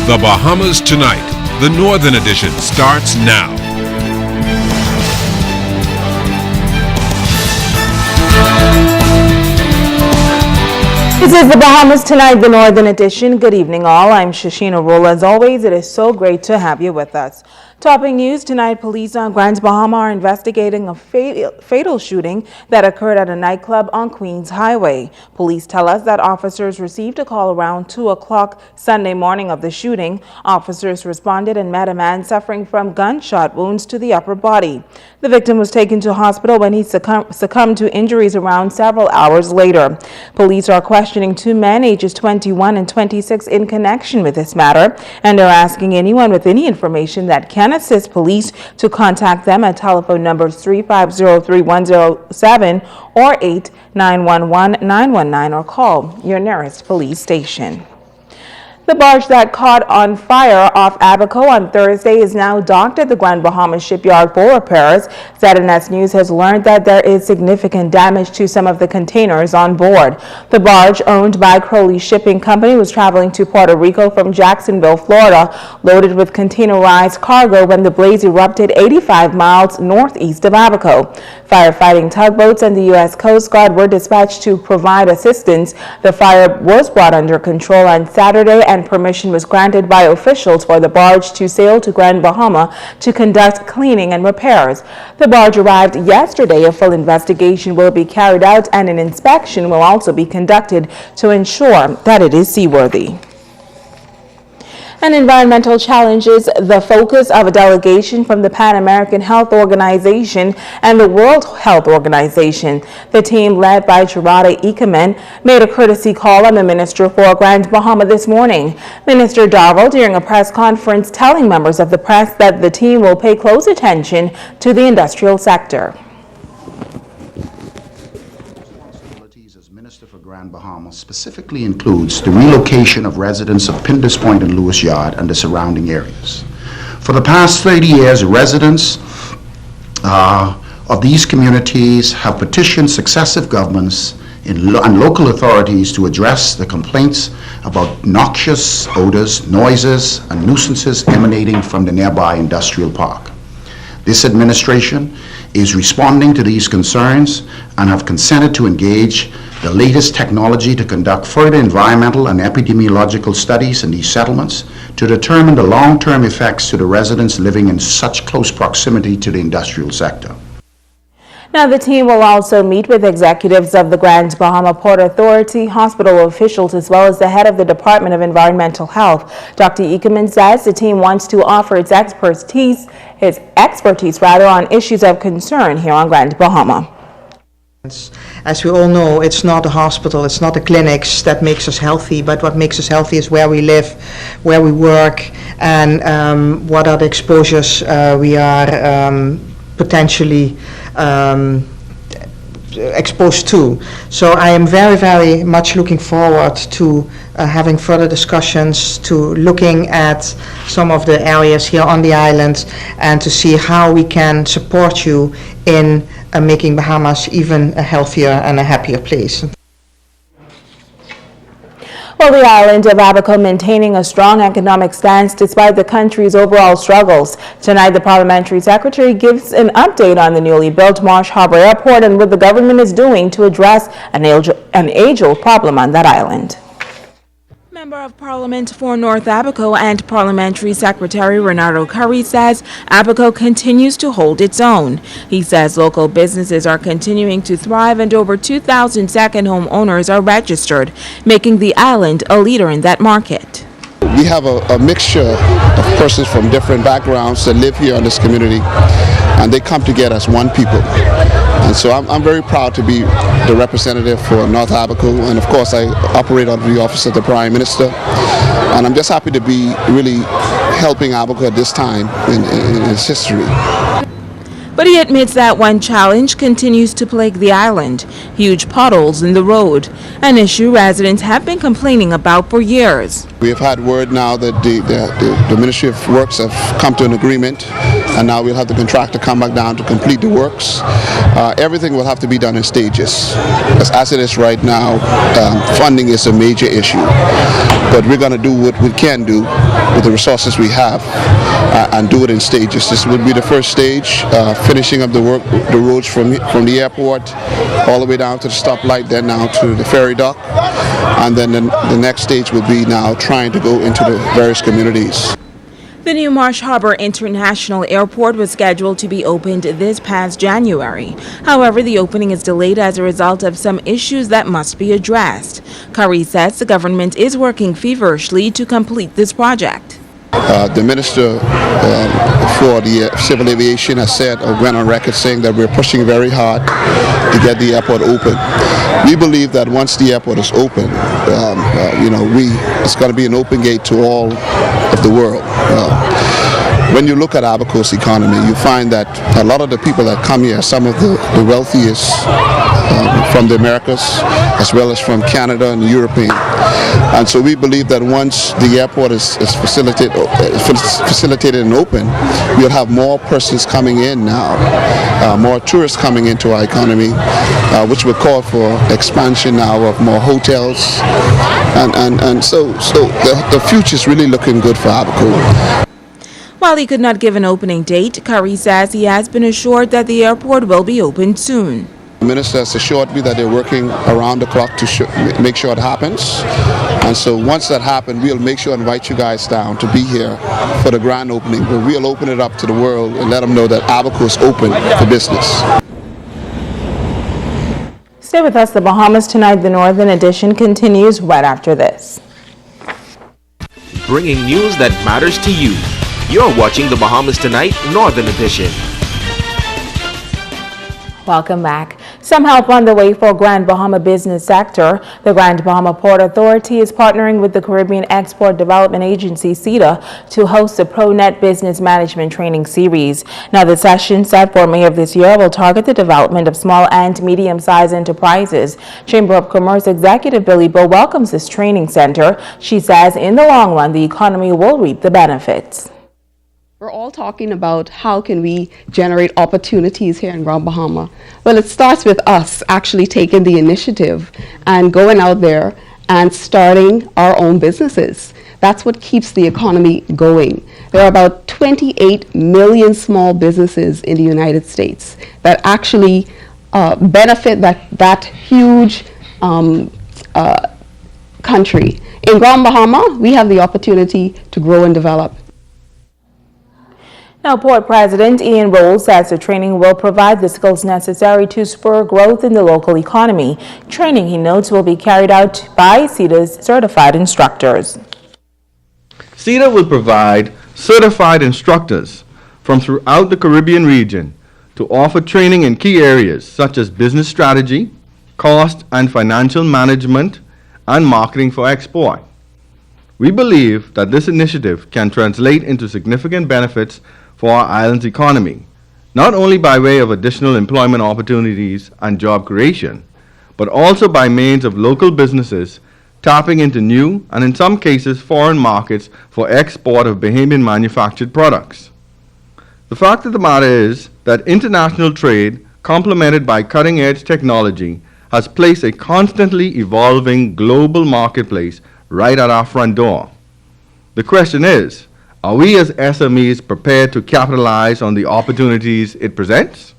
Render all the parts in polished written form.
The Bahamas Tonight, the Northern Edition, starts now. This is the Bahamas Tonight, the Northern Edition. Good evening, all. I'm Shashina Rule. As always, it is so great to have you with us. Topping news tonight, police on Grand Bahama are investigating a fatal shooting that occurred at a nightclub on Queens Highway. Police tell us that officers received a call around 2 o'clock Sunday morning of the shooting. Officers responded and met a man suffering from gunshot wounds to the upper body. The victim was taken to hospital when he succumbed to injuries around several hours later. Police are questioning two men ages 21 and 26 in connection with this matter and are asking anyone with any information that can assist police to contact them at telephone numbers 350-3107 or 891-919 or call your nearest police station. The barge that caught on fire off Abaco on Thursday is now docked at the Grand Bahama shipyard for repairs. ZNS News has learned that there is significant damage to some of the containers on board. The barge, owned by Crowley Shipping Company, was traveling to Puerto Rico from Jacksonville, Florida, loaded with containerized cargo when the blaze erupted 85 miles northeast of Abaco. Firefighting tugboats and the U.S. Coast Guard were dispatched to provide assistance. The fire was brought under control on Saturday, and permission was granted by officials for the barge to sail to Grand Bahama to conduct cleaning and repairs. The barge arrived yesterday. A full investigation will be carried out and an inspection will also be conducted to ensure that it is seaworthy. And environmental challenges, the focus of a delegation from the Pan American Health Organization and the World Health Organization. The team, led by Gerarda Ikemen, made a courtesy call on the Minister for Grand Bahama this morning. Minister Darville, during a press conference, telling members of the press that the team will pay close attention to the industrial sector. Minister for Grand Bahama specifically includes the relocation of residents of Pinders Point and Lewis Yard and the surrounding areas. For the past 30 years, residents of these communities have petitioned successive governments and local authorities to address the complaints about noxious odors, noises, and nuisances emanating from the nearby industrial park. This administration is responding to these concerns and have consented to engage the latest technology to conduct further environmental and epidemiological studies in these settlements to determine the long-term effects to the residents living in such close proximity to the industrial sector. Now, the team will also meet with executives of the Grand Bahama Port Authority, hospital officials, as well as the head of the Department of Environmental Health. Dr. Ikemen says the team wants to offer its expertise on issues of concern here on Grand Bahama. As we all know, it's not a hospital, it's not the clinics that makes us healthy, but what makes us healthy is where we live, where we work, and what are the exposures we are potentially exposed to. So I am very, very much looking forward to having further discussions, to looking at some of the areas here on the island and to see how we can support you in making Bahamas even a healthier and a happier place. Well, the island of Abaco maintaining a strong economic stance despite the country's overall struggles. Tonight, the parliamentary secretary gives an update on the newly built Marsh Harbor Airport and what the government is doing to address an age-old problem on that island. Member of Parliament for North Abaco and Parliamentary Secretary Renato Curry says Abaco continues to hold its own. He says local businesses are continuing to thrive and over 2,000 second home owners are registered, making the island a leader in that market. We have a mixture of persons from different backgrounds that live here in this community, and they come together as one people. And so I'm very proud to be the representative for North Abaco, and of course I operate under the office of the Prime Minister. And I'm just happy to be really helping Abaco at this time in its history. But he admits that one challenge continues to plague the island: huge potholes in the road, an issue residents have been complaining about for years. We have had word now that the Ministry of Works have come to an agreement and now we'll have the contractor come back down to complete the works. Everything will have to be done in stages. As it is right now, funding is a major issue, but we're going to do what we can do with the resources we have and do it in stages. This would be the first stage, finishing up the work, the roads from the airport all the way down to the stoplight, then now to the ferry dock, and then the next stage will be now trying to go into the various communities. The new Marsh Harbor International Airport was scheduled to be opened this past January. However, the opening is delayed as a result of some issues that must be addressed. Curry says the government is working feverishly to complete this project. The Minister for the Civil Aviation has said, or went on record saying that we're pushing very hard to get the airport open. We believe that once the airport is open, it's going to be an open gate to all of the world. When you look at Abaco's economy, you find that a lot of the people that come here, some of the wealthiest from the Americas, as well as from Canada and European. And so we believe that once the airport is facilitated and open, we'll have more persons coming in now, more tourists coming into our economy, which will call for expansion now of more hotels. And so the future is really looking good for Abaco. While he could not give an opening date, Curry says he has been assured that the airport will be opened soon. The minister has assured me that they're working around the clock to make sure it happens. And so once that happens, we'll make sure to invite you guys down to be here for the grand opening, where we'll open it up to the world and let them know that Abaco is open for business. Stay with us. The Bahamas Tonight, the Northern Edition, continues right after this. Bringing news that matters to you. You're watching the Bahamas Tonight, Northern Edition. Welcome back. Some help on the way for Grand Bahama business sector. The Grand Bahama Port Authority is partnering with the Caribbean Export Development Agency, CEDA, to host the ProNet Business Management Training Series. Now, the session set for May of this year will target the development of small and medium-sized enterprises. Chamber of Commerce Executive Billy Bo welcomes this training center. She says in the long run, the economy will reap the benefits. We're all talking about how can we generate opportunities here in Grand Bahama. Well, it starts with us actually taking the initiative and going out there and starting our own businesses. That's what keeps the economy going. There are about 28 million small businesses in the United States that actually benefit that huge country. In Grand Bahama, we have the opportunity to grow and develop. Now, Port President Ian Rolls says the training will provide the skills necessary to spur growth in the local economy. Training, he notes, will be carried out by CEDA's certified instructors. CEDA will provide certified instructors from throughout the Caribbean region to offer training in key areas such as business strategy, cost and financial management, and marketing for export. We believe that this initiative can translate into significant benefits for our island's economy, not only by way of additional employment opportunities and job creation, but also by means of local businesses tapping into new and in some cases foreign markets for export of Bahamian manufactured products. The fact of the matter is that international trade, complemented by cutting-edge technology, has placed a constantly evolving global marketplace right at our front door. The question is, are we as SMEs prepared to capitalize on the opportunities it presents?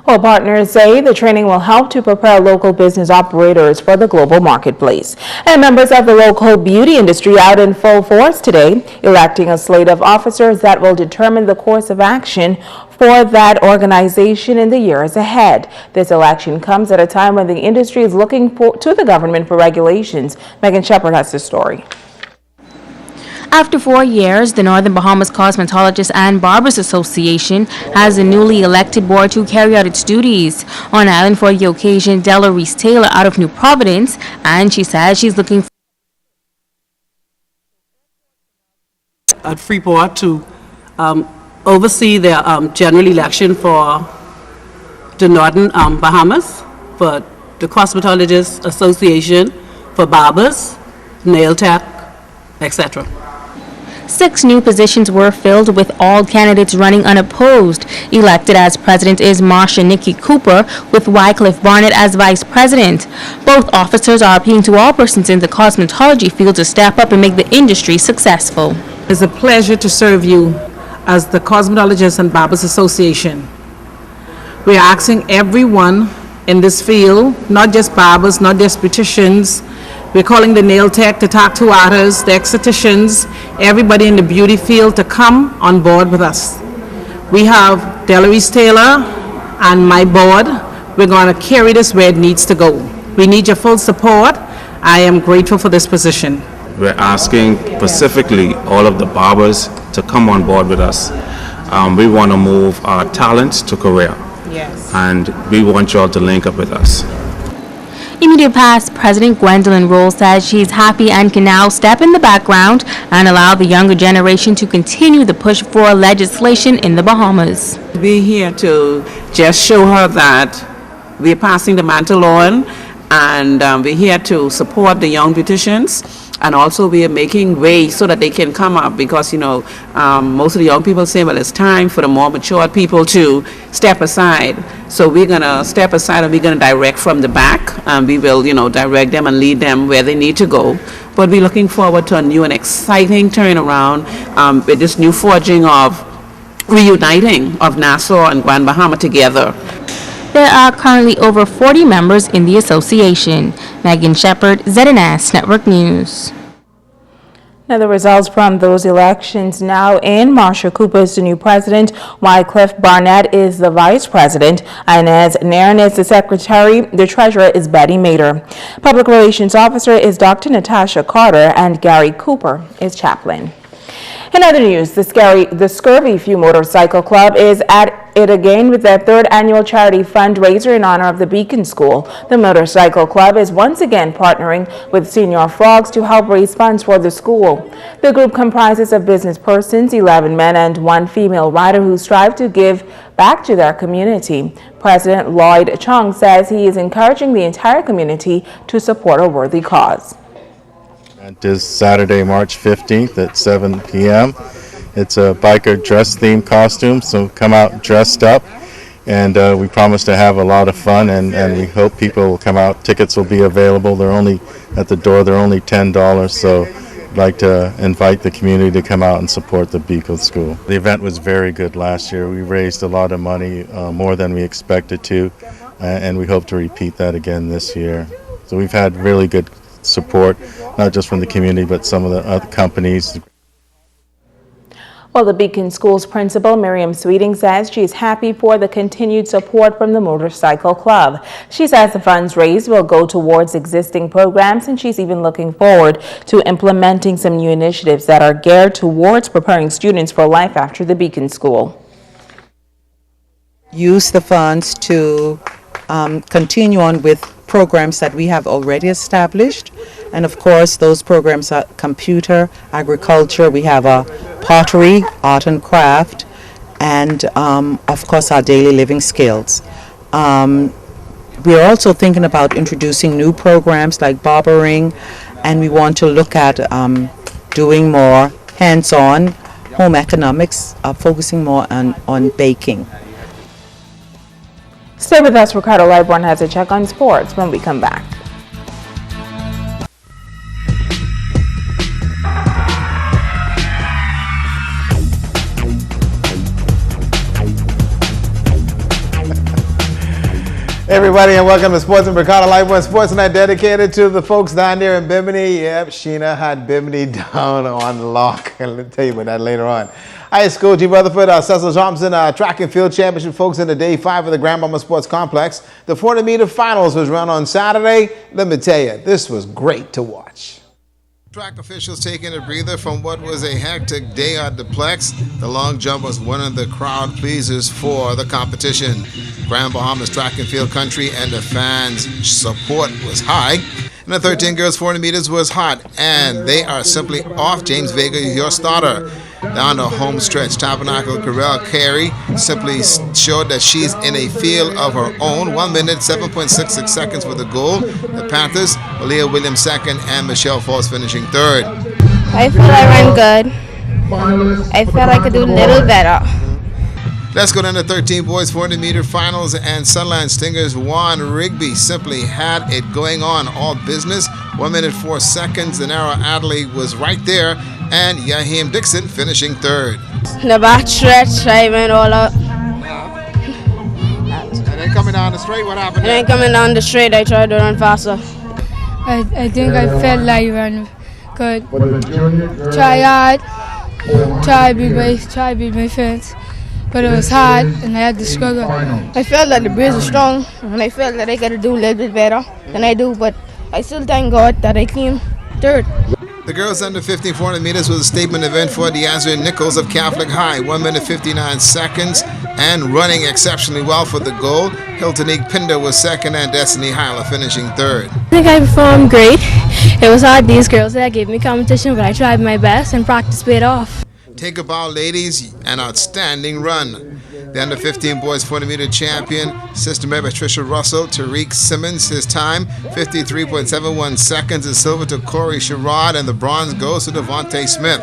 Well, partners say the training will help to prepare local business operators for the global marketplace. And members of the local beauty industry out in full force today, electing a slate of officers that will determine the course of action for that organization in the years ahead. This election comes at a time when the industry is looking to the government for regulations. Megan Shepard has this story. After 4 years, the Northern Bahamas Cosmetologists and Barbers Association has a newly elected board to carry out its duties. On island for the occasion, Della Reese Taylor out of New Providence, and she says she's looking at Freeport to oversee the general election for the Northern Bahamas, for the Cosmetologists Association, for barbers, nail tech, etc. 6 new positions were filled, with all candidates running unopposed. Elected as president is Marsha Nikki Cooper, with Wycliffe Barnett as vice president. Both officers are appealing to all persons in the cosmetology field to step up and make the industry successful. It's a pleasure to serve you as the Cosmetologists and Barbers Association. We are asking everyone in this field, not just barbers, not just beauticians. We're calling the nail tech, the tattoo artists, the estheticians, everybody in the beauty field to come on board with us. We have Delarice Taylor and my board. We're going to carry this where it needs to go. We need your full support. I am grateful for this position. We're asking specifically all of the barbers to come on board with us. We want to move our talents to career. Yes. And we want you all to link up with us. Immediate past President Gwendolyn Roll says she's happy and can now step in the background and allow the younger generation to continue the push for legislation in the Bahamas. We're here to just show her that we're passing the mantle on, and we're here to support the young beauticians. And also we are making way so that they can come up, because, most of the young people say, well, it's time for the more mature people to step aside. So we're going to step aside and we're going to direct from the back, and we will, direct them and lead them where they need to go. But we're looking forward to a new and exciting turnaround with this new forging of reuniting of Nassau and Grand Bahama together. There are currently over 40 members in the association. Megan Shepard, ZNS Network News. Now, the results from those elections now in. Marsha Cooper is the new president. Wycliffe Barnett is the vice president. Inez Nairn is the secretary. The treasurer is Betty Mater. Public relations officer is Dr. Natasha Carter, and Gary Cooper is chaplain. In other news, the Scurvy Few Motorcycle Club is at it again with their 3rd annual charity fundraiser in honor of the Beacon School. The Motorcycle Club is once again partnering with Senior Frogs to help raise funds for the school. The group comprises of business persons, 11 men and 1 female rider, who strive to give back to their community. President Lloyd Chung says he is encouraging the entire community to support a worthy cause. It is Saturday, March 15th at 7 p.m. It's a biker dress themed costume, so come out dressed up, and we promise to have a lot of fun, and we hope people will come out. Tickets will be available. They're only at the door, they're only $10, so I'd like to invite the community to come out and support the Beacon School. The event was very good last year. We raised a lot of money, more than we expected to, and we hope to repeat that again this year. So we've had really good support, not just from the community, but some of the other companies. Well, the Beacon School's principal, Miriam Sweeting, says she is happy for the continued support from the Motorcycle Club. She says the funds raised will go towards existing programs, and she's even looking forward to implementing some new initiatives that are geared towards preparing students for life after the Beacon School. Use the funds to continue on with programs that we have already established, and of course those programs are computer, agriculture, we have a pottery, art and craft, and of course our daily living skills. We're also thinking about introducing new programs like barbering, and we want to look at doing more hands-on home economics, focusing more on baking. Stay with us. Ricardo Lightborn has a check on sports when we come back. Hey everybody, and welcome to Sports and Ricardo Lightborn. Sports Night dedicated to the folks down there in Bimini. Yep, Sheena had Bimini down on lock. And let me tell you about that later on. High school, G. Rutherford, Cecil Thompson track and field championship, folks, in the day 5 of the Grand Bahama Sports Complex. The 400-meter finals was run on Saturday. Let me tell you, this was great to watch. Track officials taking a breather from what was a hectic day at the Plex. The long jump was one of the crowd pleasers for the competition. Grand Bahamas track and field country, and the fans' support was high. And the 13 girls 400 meters was hot, and they are simply off. James Vega, your starter. Down the home stretch, Tabernacle Carell Carey simply showed that she's in a field of her own. 1 minute, 7.66 seconds for the goal. The Panthers, Leah Williams second, and Michelle Foss finishing third. I feel I ran good. I felt I could do a little better. Let's go down to 13 boys 400-meter finals, and Sunland Stingers won. Rigby simply had it going on, all business. 1 minute 4 seconds. The narrow Adley was right there, and Yahim Dixon finishing third. The back stretch, I went all out. And then coming down the straight, what happened? And then coming down the straight, I tried to run faster. I think I felt like I ran good. Try hard, try beat my friends. But it was hard and I had to struggle. I felt that the breeze was strong and I felt that I could do a little bit better than I do, but I still thank God that I came third. The girls under 15 400 meters was a statement event for Deazra Nichols of Catholic High. 1 minute 59 seconds and running exceptionally well for the goal. Hiltonique Pinder was second and Destiny Hyla finishing third. I think I performed great. It was hard. These girls that gave me competition, but I tried my best and practice paid off. Take a bow, ladies, an outstanding run. The under 15 boys 400-meter champion, sister made by Tricia Russell, Tariq Simmons, his time 53.71 seconds, and silver to Corey Sherrod, and the bronze goes to Devontae Smith.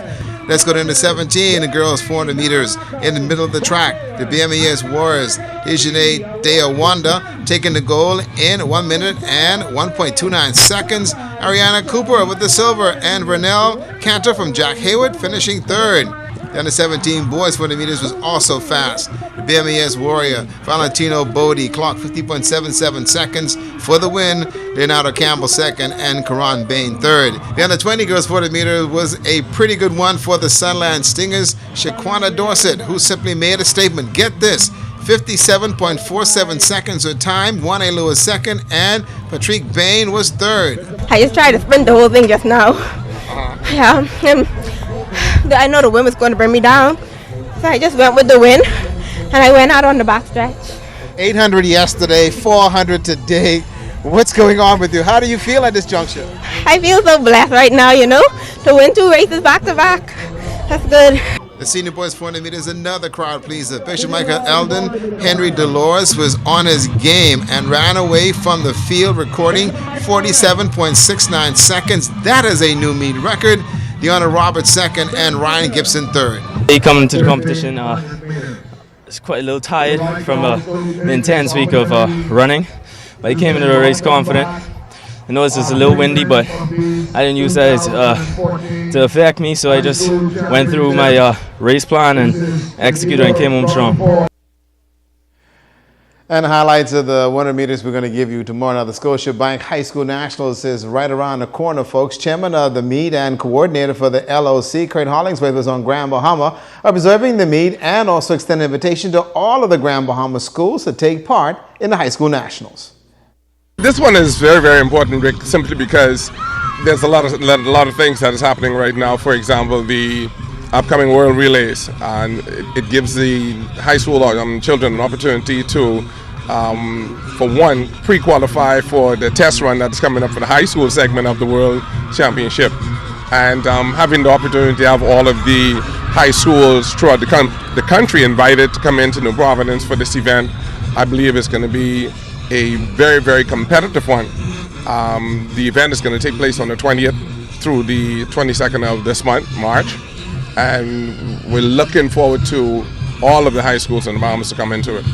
Let's go down to 17, the girls 400 meters in the middle of the track. The BMES Warriors, Ijane Deawanda taking the goal in 1 minute and 1.29 seconds. Ariana Cooper with the silver, and Vernell Cantor from Jack Hayward finishing third. The under 17 boys 400 meters was also fast. The BMES Warrior, Valentino Bodie, clocked 50.77 seconds for the win. Leonardo Campbell second, and Karan Bain third. The under 20 girls 400 meters was a pretty good one for the Sunland Stingers. Shaquana Dorset, who simply made a statement. Get this, 57.47 seconds her time. Juana Lewis second, and Patrick Bain was third. I just tried to sprint the whole thing just now. Yeah, I know the wind was going to bring me down, so I just went with the wind, and I went out on the back stretch. 800 yesterday, 400 today. What's going on with you? How do you feel at this juncture? I feel so blessed right now, you know, to win 2 races back to back. That's good. The senior boys 400 meters, another crowd pleaser. Bishop Michael Eldon, Henry Dolores was on his game and ran away from the field, recording 47.69 seconds. That is a new meet record. Deanna Roberts second, and Ryan Gibson third. Coming to the competition, it's quite a little tired from an intense week of running, but I came into the race confident. I know this is a little windy, but I didn't use that to affect me, so I just went through my race plan and executed and came home strong. And the highlights of the 100 meters we're going to give you tomorrow. Now, the Scotiabank High School Nationals is right around the corner, folks. Chairman of the meet and coordinator for the LOC, Craig Hollingsworth, was on Grand Bahama, observing the meet and also extended an invitation to all of the Grand Bahama schools to take part in the High School Nationals. This one is very, very important, Rick, simply because there's a lot of things that is happening right now. For example, the upcoming World Relays, and it gives the high school children an opportunity to, for one, pre-qualify for the test run that's coming up for the high school segment of the World Championship, and having the opportunity to have all of the high schools throughout the country invited to come into New Providence for this event. I believe it's going to be a very, very competitive one. The event is going to take place on the 20th through the 22nd of this month, March. And we're looking forward to all of the high schools in the Bahamas to come into it.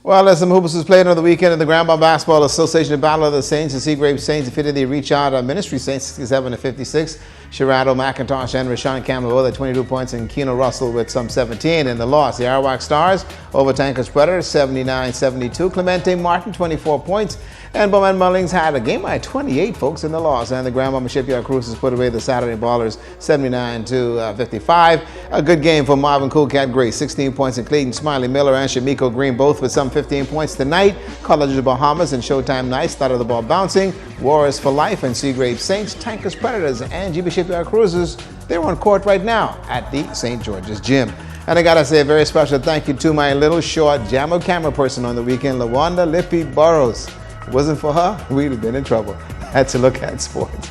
Well, as some hoopers was played on the weekend in the Grand Bahama Basketball Association, the Battle of the Saints, the Seagrave Saints defeated the Reach Out Ministry Saints 67-56. Sherrado McIntosh and Rashawn Campbell with 22 points, and Keno Russell with some 17 in the loss. The Arawak Stars over Tankers Predators 79-72. Clemente Martin 24 points. And Bowman Mullings had a game by 28, folks, in the loss. And the Grand Bahama Shipyard Cruisers put away the Saturday Ballers 79-55. A good game for Marvin Coolcat Gray, 16 points, and Clayton Smiley Miller and Shamiko Green both with some 15 points tonight. College of the Bahamas and Showtime Nights started the ball bouncing. Warriors for Life and Seagrave Saints, Tankers Predators, and GB Shipyard Cruisers. They're on court right now at the St. George's Gym. And I gotta say a very special thank you to my little short JAMO camera person on the weekend, LaWanda Lippy Burrows. If it wasn't for her, we'd have been in trouble. That's a look at sports.